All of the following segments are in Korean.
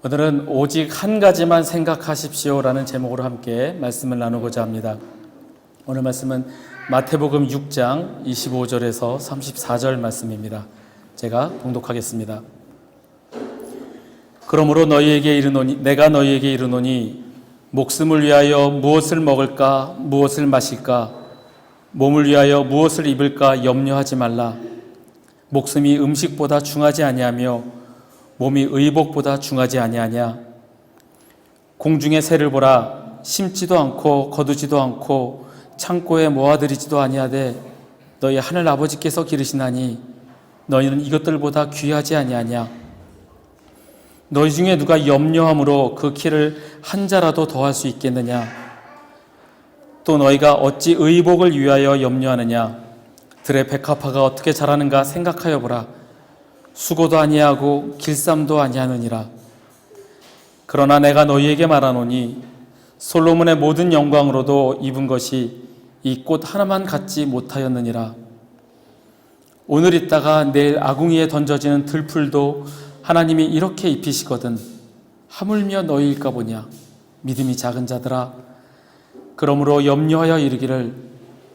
오늘은 오직 한 가지만 생각하십시오라는 제목으로 함께 말씀을 나누고자 합니다. 오늘 말씀은 마태복음 6장 25절에서 34절 말씀입니다. 제가 봉독하겠습니다. 그러므로 내가 너희에게 이르노니 목숨을 위하여 무엇을 먹을까 무엇을 마실까 몸을 위하여 무엇을 입을까 염려하지 말라. 목숨이 음식보다 중하지 아니하며 몸이 의복보다 중하지 아니하냐. 공중의 새를 보라. 심지도 않고 거두지도 않고 창고에 모아들이지도 아니하되 너희 하늘 아버지께서 기르시나니 너희는 이것들보다 귀하지 아니하냐. 너희 중에 누가 염려함으로 그 키를 한 자라도 더할 수 있겠느냐. 또 너희가 어찌 의복을 위하여 염려하느냐. 들의 백합화가 어떻게 자라는가 생각하여 보라. 수고도 아니하고 길쌈도 아니하느니라. 그러나 내가 너희에게 말하노니 솔로몬의 모든 영광으로도 입은 것이 이 꽃 하나만 갖지 못하였느니라. 오늘 있다가 내일 아궁이에 던져지는 들풀도 하나님이 이렇게 입히시거든 하물며 너희일까 보냐. 믿음이 작은 자들아. 그러므로 염려하여 이르기를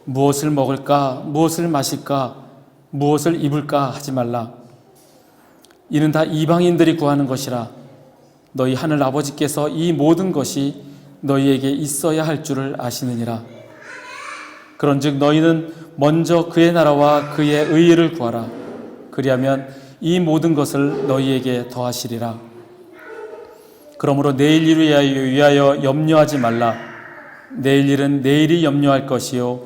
무엇을 먹을까 무엇을 마실까 무엇을 입을까 하지 말라. 이는 다 이방인들이 구하는 것이라. 너희 하늘 아버지께서 이 모든 것이 너희에게 있어야 할 줄을 아시느니라. 그런즉 너희는 먼저 그의 나라와 그의 의의를 구하라. 그리하면 이 모든 것을 너희에게 더하시리라. 그러므로 내일 일을 위하여 염려하지 말라. 내일 일은 내일이 염려할 것이요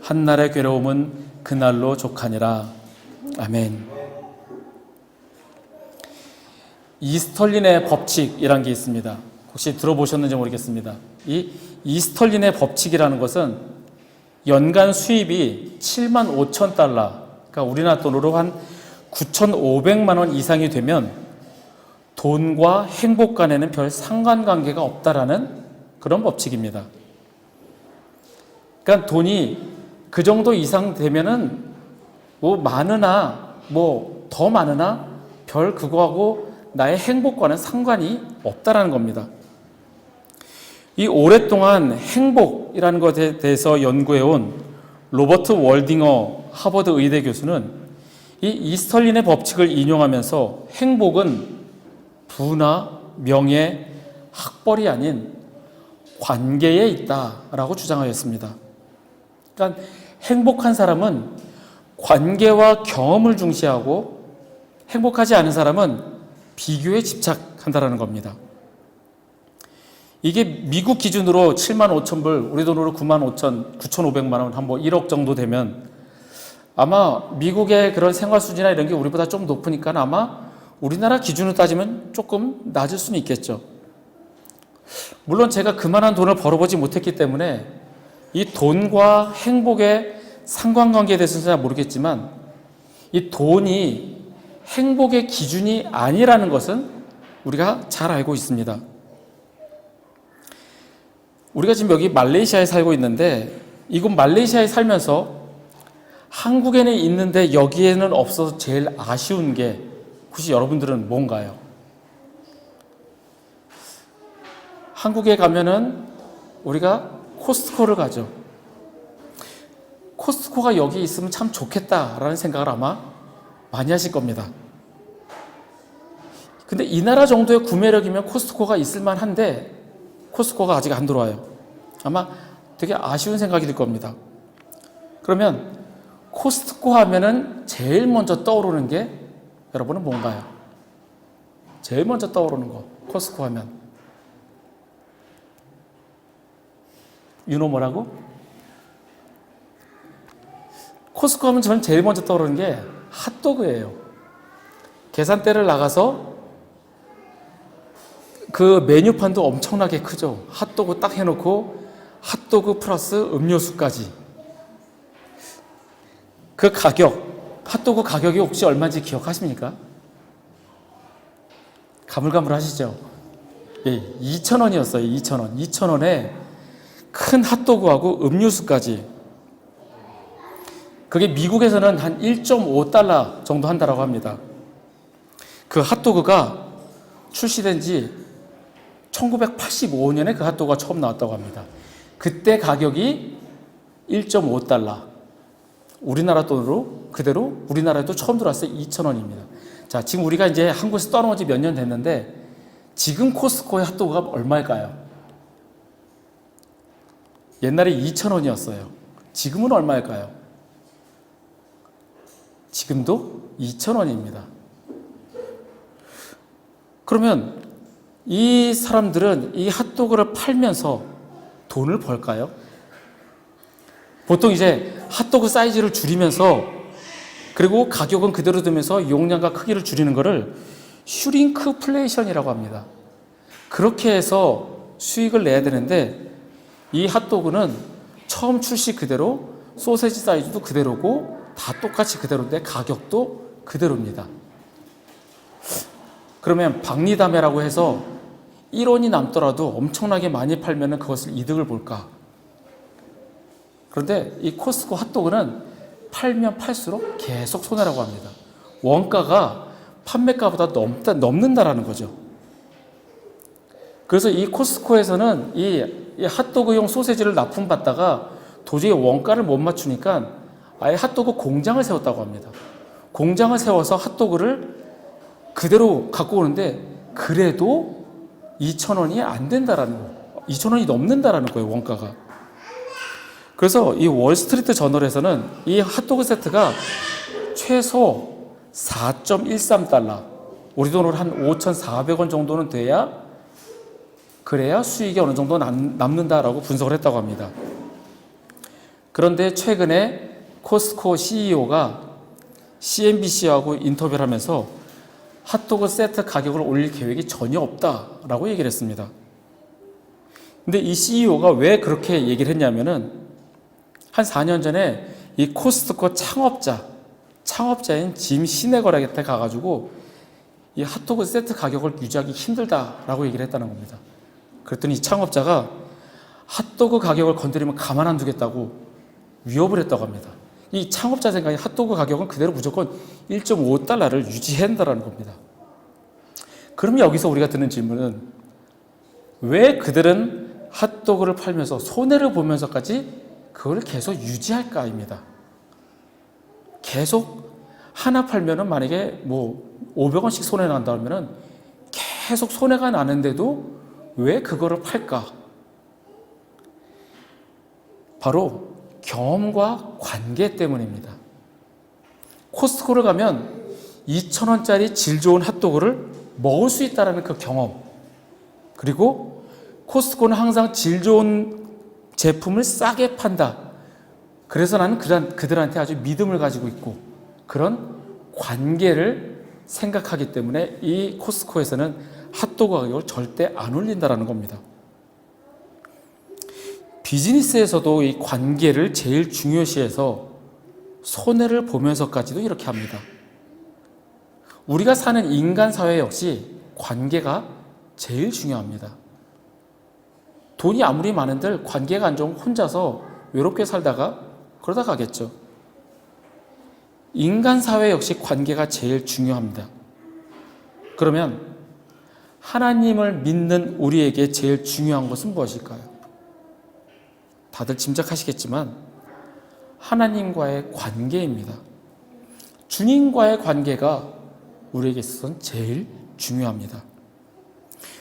한날의 괴로움은 그날로 족하니라. 아멘. 이스털린의 법칙이라는 게 있습니다. 혹시 들어보셨는지 모르겠습니다. 이 이스털린의 법칙이라는 것은 연간 수입이 7만 5천 달러, 그러니까 우리나라 돈으로 한 9,500만 원 이상이 되면 돈과 행복 간에는 별 상관관계가 없다라는 그런 법칙입니다. 그러니까 돈이 그 정도 이상 되면은 뭐 많으나 뭐 더 많으나 별 그거하고 나의 행복과는 상관이 없다라는 겁니다. 이 오랫동안 행복이라는 것에 대해서 연구해온 로버트 월딩어 하버드 의대 교수는 이 이스털린의 법칙을 인용하면서 행복은 부나 명예, 학벌이 아닌 관계에 있다라고 주장하였습니다. 그러니까 행복한 사람은 관계와 경험을 중시하고 행복하지 않은 사람은 비교에 집착한다라는 겁니다. 이게 미국 기준으로 7만 5천 불, 우리 돈으로 9,500만 원, 한 뭐 1억 정도 되면 아마 미국의 그런 생활 수준이나 이런 게 우리보다 좀 높으니까 아마 우리나라 기준으로 따지면 조금 낮을 수는 있겠죠. 물론 제가 그만한 돈을 벌어보지 못했기 때문에 이 돈과 행복의 상관관계에 대해서는 잘 모르겠지만 이 돈이 행복의 기준이 아니라는 것은 우리가 잘 알고 있습니다. 우리가 지금 여기 말레이시아에 살고 있는데 이곳 말레이시아에 살면서 한국에는 있는데 여기에는 없어서 제일 아쉬운 게 혹시 여러분들은 뭔가요? 한국에 가면은 우리가 코스트코를 가죠. 코스트코가 여기 있으면 참 좋겠다라는 생각을 아마 많이 하실 겁니다. 근데 이 나라 정도의 구매력이면 코스트코가 있을만 한데 코스트코가 아직 안 들어와요. 아마 되게 아쉬운 생각이 들 겁니다. 그러면 코스트코 하면은 제일 먼저 떠오르는 게 여러분은 뭔가요? 제일 먼저 떠오르는 거 코스트코 하면 뭐라고? 코스트코 하면 저는 제일 먼저 떠오르는 게 핫도그예요. 계산대를 나가서 그 메뉴판도 엄청나게 크죠. 핫도그 딱 해놓고 핫도그 플러스 음료수까지. 그 가격, 핫도그 가격이 혹시 얼마인지 기억하십니까? 가물가물하시죠? 예, 2,000원이었어요. 2,000원. 2,000원에 큰 핫도그하고 음료수까지. 그게 미국에서는 한 1.5달러 정도 한다라고 합니다. 그 핫도그가 출시된 지 1985년에 그 핫도그가 처음 나왔다고 합니다. 그때 가격이 1.5달러. 우리나라 돈으로 그대로 우리나라에도 처음 들어왔어요. 2,000원입니다. 자, 지금 우리가 이제 한국에서 떠나온 지 몇 년 됐는데 지금 코스트코의 핫도그가 얼마일까요? 옛날에 2,000원이었어요. 지금은 얼마일까요? 지금도 2,000원입니다. 그러면 이 사람들은 이 핫도그를 팔면서 돈을 벌까요? 보통 이제 핫도그 사이즈를 줄이면서 그리고 가격은 그대로 두면서 용량과 크기를 줄이는 것을 슈링크플레이션이라고 합니다. 그렇게 해서 수익을 내야 되는데 이 핫도그는 처음 출시 그대로 소세지 사이즈도 그대로고 다 똑같이 그대로인데 가격도 그대로입니다. 그러면 박리담회라고 해서 1원이 남더라도 엄청나게 많이 팔면 그것을 이득을 볼까? 그런데 이 코스트코 핫도그는 팔면 팔수록 계속 손해라고 합니다. 원가가 판매가보다 넘는다라는 거죠. 그래서 이 코스트코에서는 이 핫도그용 소세지를 납품받다가 도저히 원가를 못 맞추니까 아예 핫도그 공장을 세웠다고 합니다. 공장을 세워서 핫도그를 그대로 갖고 오는데 그래도 2,000원이 안 된다라는 거. 2,000원이 넘는다라는 거예요, 원가가. 그래서 이 월스트리트 저널에서는 이 핫도그 세트가 최소 4.13달러, 우리 돈으로 한 5,400원 정도는 그래야 수익이 어느 정도 남는다라고 분석을 했다고 합니다. 그런데 최근에 코스트코 CEO가 CNBC하고 인터뷰를 하면서 핫도그 세트 가격을 올릴 계획이 전혀 없다라고 얘기를 했습니다. 근데 이 CEO가 왜 그렇게 얘기를 했냐면은 한 4년 전에 이 코스트코 창업자인 짐 시네거에게 가가지고 이 핫도그 세트 가격을 유지하기 힘들다라고 얘기를 했다는 겁니다. 그랬더니 이 창업자가 핫도그 가격을 건드리면 가만 안 두겠다고 위협을 했다고 합니다. 이 창업자 생각에 핫도그 가격은 그대로 무조건 1.5달러를 유지해야 한다는 겁니다. 그럼 여기서 우리가 드는 질문은 왜 그들은 핫도그를 팔면서 손해를 보면서까지 그걸 계속 유지할까입니다. 계속 하나 팔면은 만약에 500원씩 손해가 난다 하면은 계속 손해가 나는데도 왜 그거를 팔까? 바로 경험과 관계 때문입니다. 코스트코를 가면 2,000원짜리 질 좋은 핫도그를 먹을 수 있다는 그 경험, 그리고 코스트코는 항상 질 좋은 제품을 싸게 판다. 그래서 나는 그들한테 아주 믿음을 가지고 있고 그런 관계를 생각하기 때문에 이 코스트코에서는 핫도그 가격을 절대 안 올린다는 겁니다. 비즈니스에서도 이 관계를 제일 중요시해서 손해를 보면서까지도 이렇게 합니다. 우리가 사는 인간 사회 역시 관계가 제일 중요합니다. 돈이 아무리 많은들 관계가 안 좋으면 혼자서 외롭게 살다가 그러다 가겠죠. 인간 사회 역시 관계가 제일 중요합니다. 그러면 하나님을 믿는 우리에게 제일 중요한 것은 무엇일까요? 다들 짐작하시겠지만 하나님과의 관계입니다. 주님과의 관계가 우리에게 있어서는 제일 중요합니다.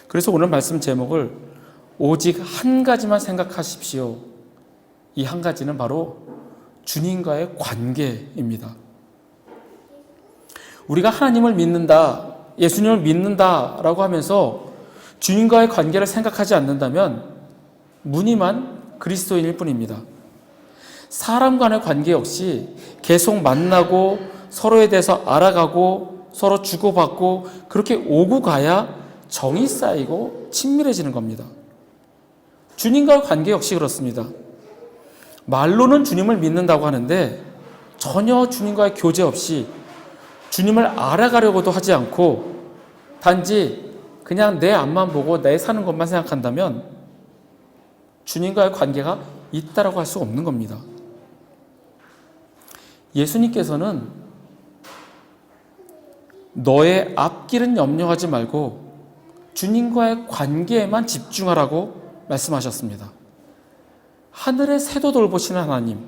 그래서 오늘 말씀 제목을 오직 한 가지만 생각하십시오. 이 한 가지는 바로 주님과의 관계입니다. 우리가 하나님을 믿는다, 예수님을 믿는다라고 하면서 주님과의 관계를 생각하지 않는다면 무늬만 그리스도인일 뿐입니다. 사람 간의 관계 역시 계속 만나고 서로에 대해서 알아가고 서로 주고받고 그렇게 오고 가야 정이 쌓이고 친밀해지는 겁니다. 주님과의 관계 역시 그렇습니다. 말로는 주님을 믿는다고 하는데 전혀 주님과의 교제 없이 주님을 알아가려고도 하지 않고 단지 그냥 내 앞만 보고 내 사는 것만 생각한다면 주님과의 관계가 있다라고 할 수 없는 겁니다. 예수님께서는 너의 앞길은 염려하지 말고 주님과의 관계에만 집중하라고 말씀하셨습니다. 하늘의 새도 돌보시는 하나님,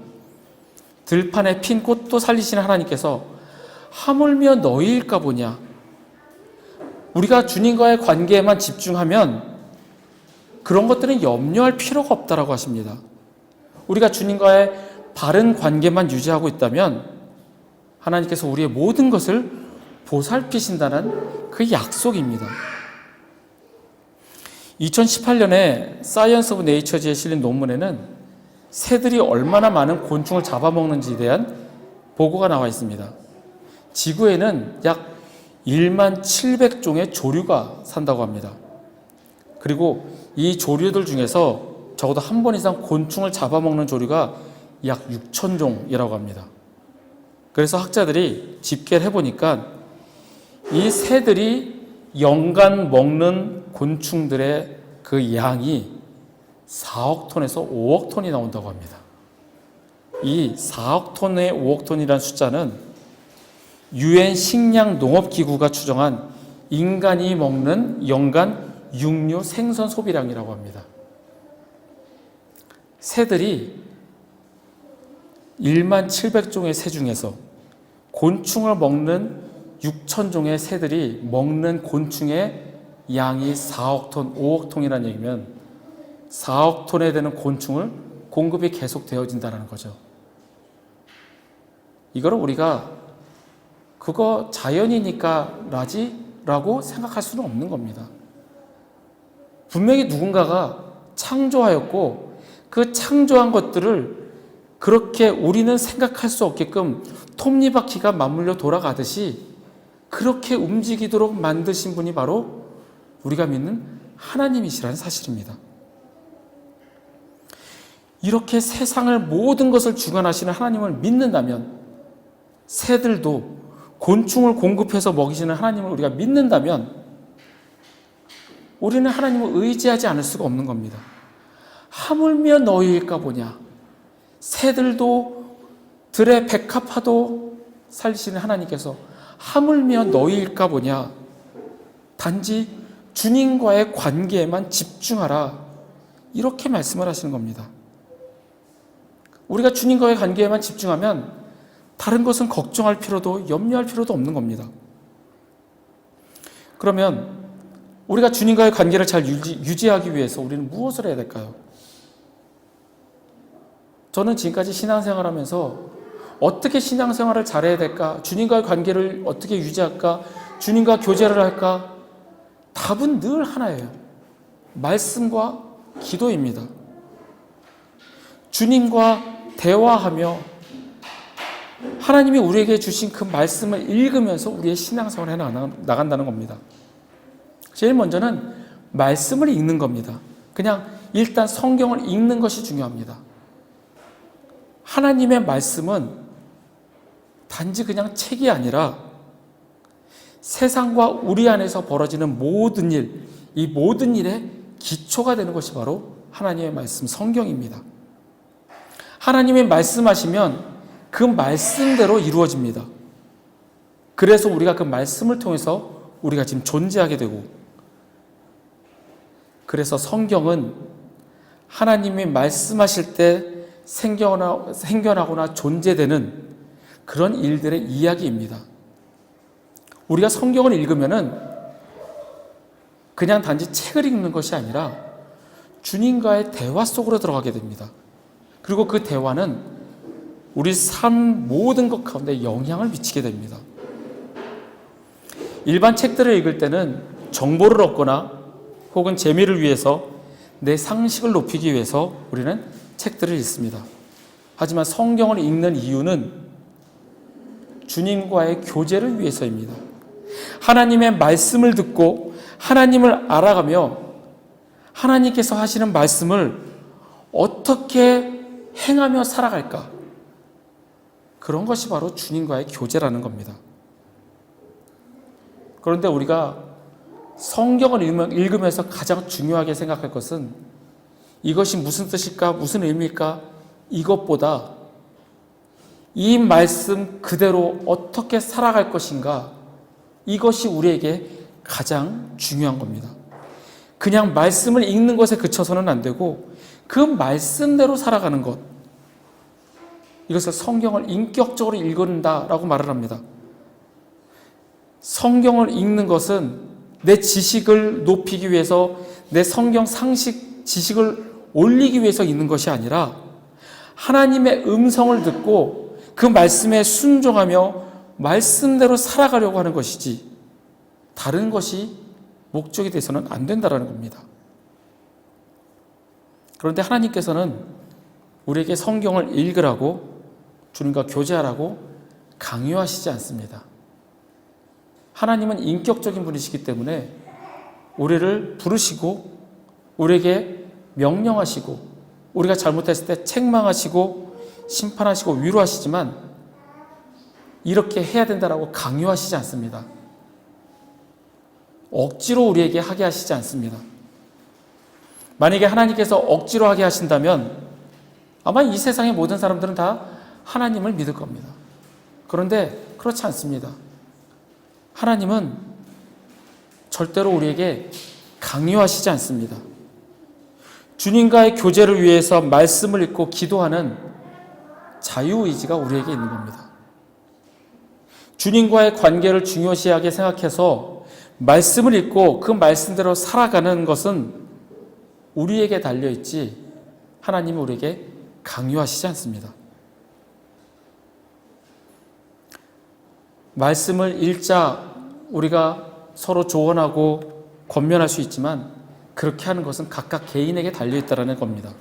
들판에 핀 꽃도 살리시는 하나님께서 하물며 너희일까 보냐. 우리가 주님과의 관계에만 집중하면 그런 것들은 염려할 필요가 없다라고 하십니다. 우리가 주님과의 바른 관계만 유지하고 있다면 하나님께서 우리의 모든 것을 보살피신다는 그 약속입니다. 2018년에 사이언스 오브 네이처지에 실린 논문에는 새들이 얼마나 많은 곤충을 잡아먹는지에 대한 보고가 나와 있습니다. 지구에는 약 1만 700종의 조류가 산다고 합니다. 그리고 이 조류들 중에서 적어도 한 번 이상 곤충을 잡아먹는 조류가 약 6,000종이라고 합니다. 그래서 학자들이 집계를 해보니까 이 새들이 연간 먹는 곤충들의 그 양이 4억 톤에서 5억 톤이 나온다고 합니다. 이 4억 톤의 5억 톤이라는 숫자는 UN 식량농업기구가 추정한 인간이 먹는 연간 육류 생선 소비량이라고 합니다. 새들이 1만 700종의 새 중에서 곤충을 먹는 6,000종의 새들이 먹는 곤충의 양이 4억 톤, 5억 톤이라는 얘기면 4억 톤에 되는 곤충을 공급이 계속 되어진다는 거죠. 이거를 우리가 그거 자연이니까 라고 생각할 수는 없는 겁니다. 분명히 누군가가 창조하였고 그 창조한 것들을 그렇게 우리는 생각할 수 없게끔 톱니바퀴가 맞물려 돌아가듯이 그렇게 움직이도록 만드신 분이 바로 우리가 믿는 하나님이시라는 사실입니다. 이렇게 세상을 모든 것을 주관하시는 하나님을 믿는다면, 새들도 곤충을 공급해서 먹이시는 하나님을 우리가 믿는다면 우리는 하나님을 의지하지 않을 수가 없는 겁니다. 하물며 너희일까 보냐. 새들도 들의 백합화도 살리시는 하나님께서 하물며 너희일까 보냐. 단지 주님과의 관계에만 집중하라. 이렇게 말씀을 하시는 겁니다. 우리가 주님과의 관계에만 집중하면 다른 것은 걱정할 필요도 염려할 필요도 없는 겁니다. 그러면 우리가 주님과의 관계를 잘 유지하기 위해서 우리는 무엇을 해야 될까요? 저는 지금까지 신앙생활하면서 어떻게 신앙생활을 잘해야 될까? 주님과의 관계를 어떻게 유지할까? 주님과 교제를 할까? 답은 늘 하나예요. 말씀과 기도입니다. 주님과 대화하며 하나님이 우리에게 주신 그 말씀을 읽으면서 우리의 신앙생활을 해나간다는 겁니다. 제일 먼저는 말씀을 읽는 겁니다. 그냥 일단 성경을 읽는 것이 중요합니다. 하나님의 말씀은 단지 그냥 책이 아니라 세상과 우리 안에서 벌어지는 모든 일, 이 모든 일의 기초가 되는 것이 바로 하나님의 말씀, 성경입니다. 하나님이 말씀하시면 그 말씀대로 이루어집니다. 그래서 우리가 그 말씀을 통해서 우리가 지금 존재하게 되고, 그래서 성경은 하나님이 말씀하실 때 생겨나거나 존재되는 그런 일들의 이야기입니다. 우리가 성경을 읽으면은 그냥 단지 책을 읽는 것이 아니라 주님과의 대화 속으로 들어가게 됩니다. 그리고 그 대화는 우리 삶 모든 것 가운데 영향을 미치게 됩니다. 일반 책들을 읽을 때는 정보를 얻거나 혹은 재미를 위해서 내 상식을 높이기 위해서 우리는 책들을 읽습니다. 하지만 성경을 읽는 이유는 주님과의 교제를 위해서입니다. 하나님의 말씀을 듣고 하나님을 알아가며 하나님께서 하시는 말씀을 어떻게 행하며 살아갈까? 그런 것이 바로 주님과의 교제라는 겁니다. 그런데 우리가 성경을 읽으면서 가장 중요하게 생각할 것은 이것이 무슨 뜻일까? 무슨 의미일까? 이것보다 이 말씀 그대로 어떻게 살아갈 것인가? 이것이 우리에게 가장 중요한 겁니다. 그냥 말씀을 읽는 것에 그쳐서는 안 되고 그 말씀대로 살아가는 것, 이것을 성경을 인격적으로 읽는다라고 말을 합니다. 성경을 읽는 것은 내 지식을 높이기 위해서, 내 성경 상식 지식을 올리기 위해서 읽는 것이 아니라 하나님의 음성을 듣고 그 말씀에 순종하며 말씀대로 살아가려고 하는 것이지, 다른 것이 목적이 돼서는 안 된다는 겁니다. 그런데 하나님께서는 우리에게 성경을 읽으라고, 주님과 교제하라고 강요하시지 않습니다. 하나님은 인격적인 분이시기 때문에 우리를 부르시고 우리에게 명령하시고, 우리가 잘못했을 때 책망하시고 심판하시고 위로하시지만 이렇게 해야 된다라고 강요하시지 않습니다. 억지로 우리에게 하게 하시지 않습니다. 만약에 하나님께서 억지로 하게 하신다면 아마 이 세상의 모든 사람들은 다 하나님을 믿을 겁니다. 그런데 그렇지 않습니다. 하나님은 절대로 우리에게 강요하시지 않습니다. 주님과의 교제를 위해서 말씀을 읽고 기도하는 자유의지가 우리에게 있는 겁니다. 주님과의 관계를 중요시하게 생각해서 말씀을 읽고 그 말씀대로 살아가는 것은 우리에게 달려있지 하나님이 우리에게 강요하시지 않습니다. 말씀을 읽자 우리가 서로 조언하고 권면할 수 있지만 그렇게 하는 것은 각각 개인에게 달려있다는 겁니다.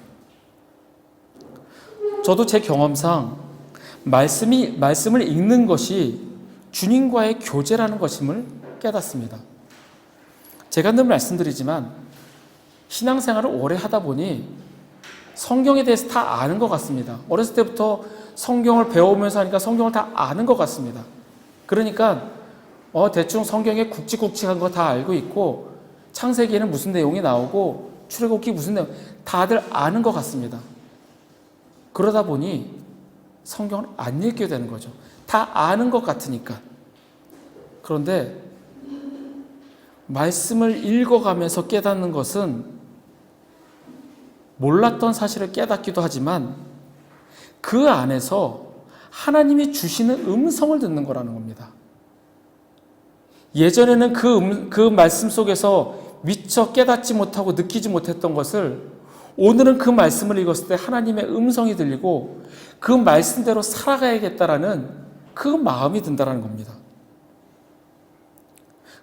저도 제 경험상 말씀을 읽는 것이 주님과의 교제라는 것임을 깨닫습니다. 제가 늘 말씀드리지만 신앙생활을 오래 하다 보니 성경에 대해서 다 아는 것 같습니다. 어렸을 때부터 성경을 배우면서 하니까 성경을 다 아는 것 같습니다. 그러니까 대충 성경에 굵직굵직한 거 다 알고 있고, 창세기에는 무슨 내용이 나오고 출애굽기 무슨 내용, 다들 아는 것 같습니다. 그러다 보니 성경을 안 읽게 되는 거죠. 다 아는 것 같으니까. 그런데 말씀을 읽어가면서 깨닫는 것은 몰랐던 사실을 깨닫기도 하지만 그 안에서 하나님이 주시는 음성을 듣는 거라는 겁니다. 예전에는 그 말씀 속에서 미처 깨닫지 못하고 느끼지 못했던 것을 오늘은 그 말씀을 읽었을 때 하나님의 음성이 들리고 그 말씀대로 살아가야겠다라는 그 마음이 든다는 겁니다.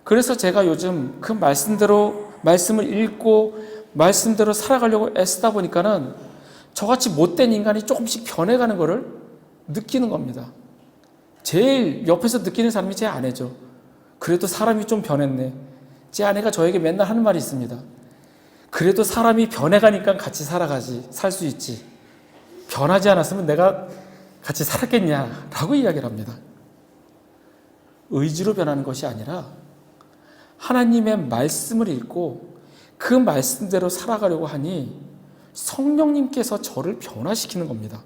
그래서 제가 요즘 그 말씀을 읽고 말씀대로 살아가려고 애쓰다 보니까는 저같이 못된 인간이 조금씩 변해가는 것을 느끼는 겁니다. 제일 옆에서 느끼는 사람이 제 아내죠. 그래도 사람이 좀 변했네. 제 아내가 저에게 맨날 하는 말이 있습니다. 그래도 사람이 변해가니까 같이 살 수 있지. 변하지 않았으면 내가 같이 살았겠냐라고 이야기를 합니다. 의지로 변하는 것이 아니라 하나님의 말씀을 읽고 그 말씀대로 살아가려고 하니 성령님께서 저를 변화시키는 겁니다.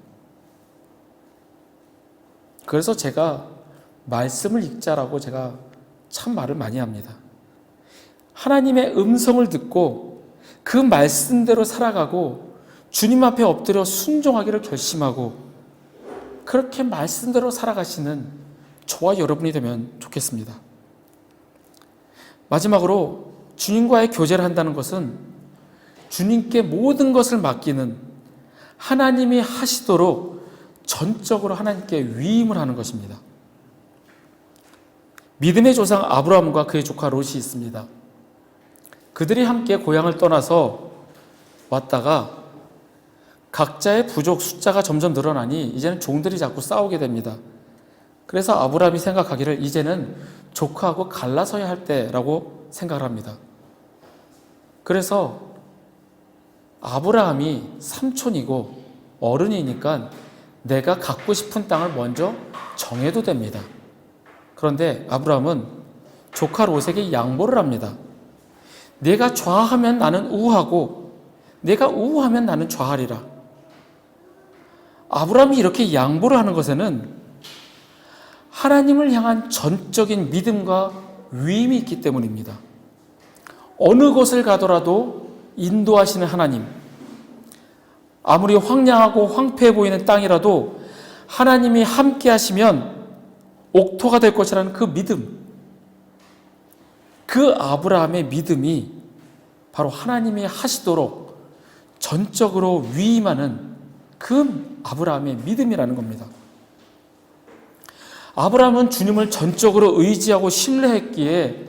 그래서 제가 말씀을 읽자라고 제가 참 말을 많이 합니다. 하나님의 음성을 듣고 그 말씀대로 살아가고 주님 앞에 엎드려 순종하기를 결심하고 그렇게 말씀대로 살아가시는 저와 여러분이 되면 좋겠습니다. 마지막으로 주님과의 교제를 한다는 것은 주님께 모든 것을 맡기는, 하나님이 하시도록 전적으로 하나님께 위임을 하는 것입니다. 믿음의 조상 아브라함과 그의 조카 롯이 있습니다. 그들이 함께 고향을 떠나서 왔다가 각자의 부족 숫자가 점점 늘어나니 이제는 종들이 자꾸 싸우게 됩니다. 그래서 아브라함이 생각하기를 이제는 조카하고 갈라서야 할 때라고 생각을 합니다. 그래서 아브라함이 삼촌이고 어른이니까 내가 갖고 싶은 땅을 먼저 정해도 됩니다. 그런데 아브라함은 조카 롯에게 양보를 합니다. 내가 좌하면 나는 우하고 내가 우하면 나는 좌하리라. 아브라함이 이렇게 양보를 하는 것에는 하나님을 향한 전적인 믿음과 위임이 있기 때문입니다. 어느 곳을 가더라도 인도하시는 하나님, 아무리 황량하고 황폐해 보이는 땅이라도 하나님이 함께 하시면 옥토가 될 것이라는 그 믿음, 그 아브라함의 믿음이 바로 하나님이 하시도록 전적으로 위임하는 그 아브라함의 믿음이라는 겁니다. 아브라함은 주님을 전적으로 의지하고 신뢰했기에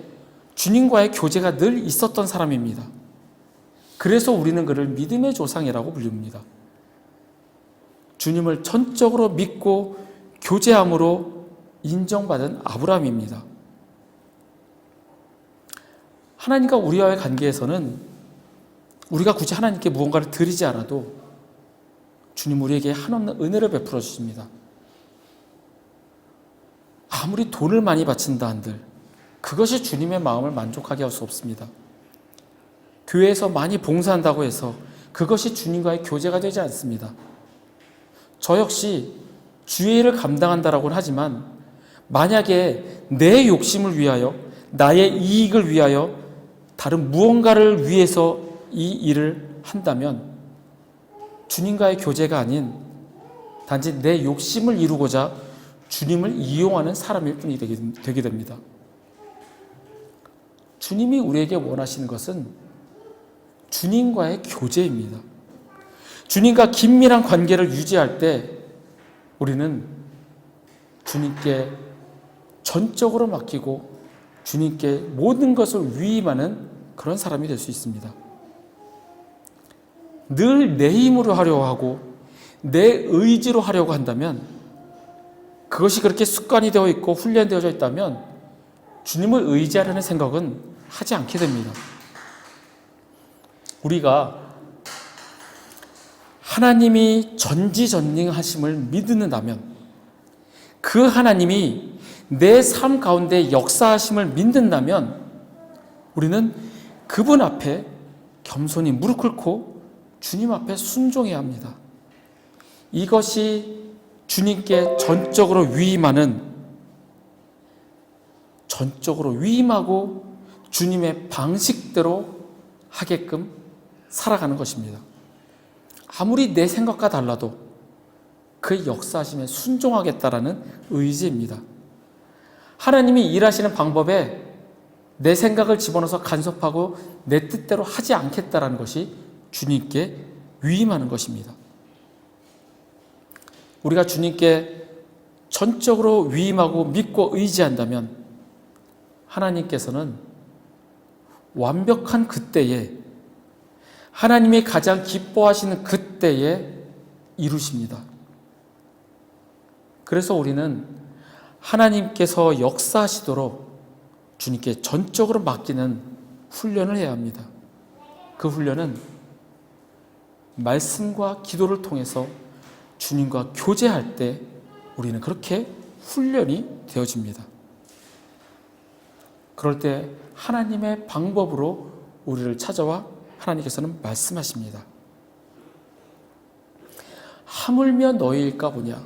주님과의 교제가 늘 있었던 사람입니다. 그래서 우리는 그를 믿음의 조상이라고 부릅니다. 주님을 전적으로 믿고 교제함으로 인정받은 아브라함입니다. 하나님과 우리와의 관계에서는 우리가 굳이 하나님께 무언가를 드리지 않아도 주님 우리에게 한없는 은혜를 베풀어 주십니다. 아무리 돈을 많이 바친다 한들 그것이 주님의 마음을 만족하게 할 수 없습니다. 교회에서 많이 봉사한다고 해서 그것이 주님과의 교제가 되지 않습니다. 저 역시 주의 일을 감당한다라고는 하지만 만약에 내 욕심을 위하여, 나의 이익을 위하여 다른 무언가를 위해서 이 일을 한다면 주님과의 교제가 아닌 단지 내 욕심을 이루고자 주님을 이용하는 사람일 뿐이 되게 됩니다. 주님이 우리에게 원하시는 것은 주님과의 교제입니다. 주님과 긴밀한 관계를 유지할 때 우리는 주님께 전적으로 맡기고 주님께 모든 것을 위임하는 그런 사람이 될 수 있습니다. 늘 내 힘으로 하려고 하고 내 의지로 하려고 한다면, 그것이 그렇게 습관이 되어 있고 훈련되어져 있다면 주님을 의지하려는 생각은 하지 않게 됩니다. 우리가 하나님이 전지전능하심을 믿는다면, 그 하나님이 내 삶 가운데 역사하심을 믿는다면 우리는 그분 앞에 겸손히 무릎 꿇고 주님 앞에 순종해야 합니다. 이것이 주님께 전적으로 위임하고 주님의 방식대로 하게끔 살아가는 것입니다. 아무리 내 생각과 달라도 그의 역사하심에 순종하겠다라는 의지입니다. 하나님이 일하시는 방법에 내 생각을 집어넣어서 간섭하고 내 뜻대로 하지 않겠다라는 것이 주님께 위임하는 것입니다. 우리가 주님께 전적으로 위임하고 믿고 의지한다면 하나님께서는 완벽한 그때에, 하나님이 가장 기뻐하시는 그때에 이루십니다. 그래서 우리는 하나님께서 역사하시도록 주님께 전적으로 맡기는 훈련을 해야 합니다. 그 훈련은 말씀과 기도를 통해서 주님과 교제할 때 우리는 그렇게 훈련이 되어집니다. 그럴 때 하나님의 방법으로 우리를 찾아와 하나님께서는 말씀하십니다. 하물며 너희일까 보냐.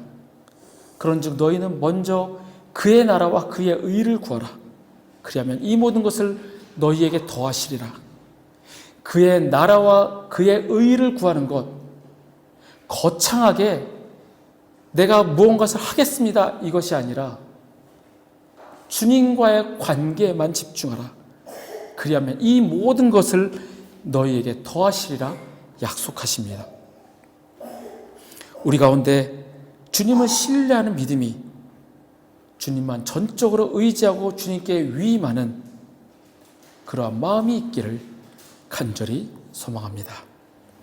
그런즉 너희는 먼저 그의 나라와 그의 의를 구하라. 그리하면 이 모든 것을 너희에게 더하시리라. 그의 나라와 그의 의를 구하는 것, 거창하게 내가 무언가를 하겠습니다 이것이 아니라 주님과의 관계에만 집중하라. 그리하면 이 모든 것을 너희에게 더하시리라 약속하십니다. 우리 가운데 주님을 신뢰하는 믿음이, 주님만 전적으로 의지하고 주님께 위임하는 그러한 마음이 있기를 간절히 소망합니다.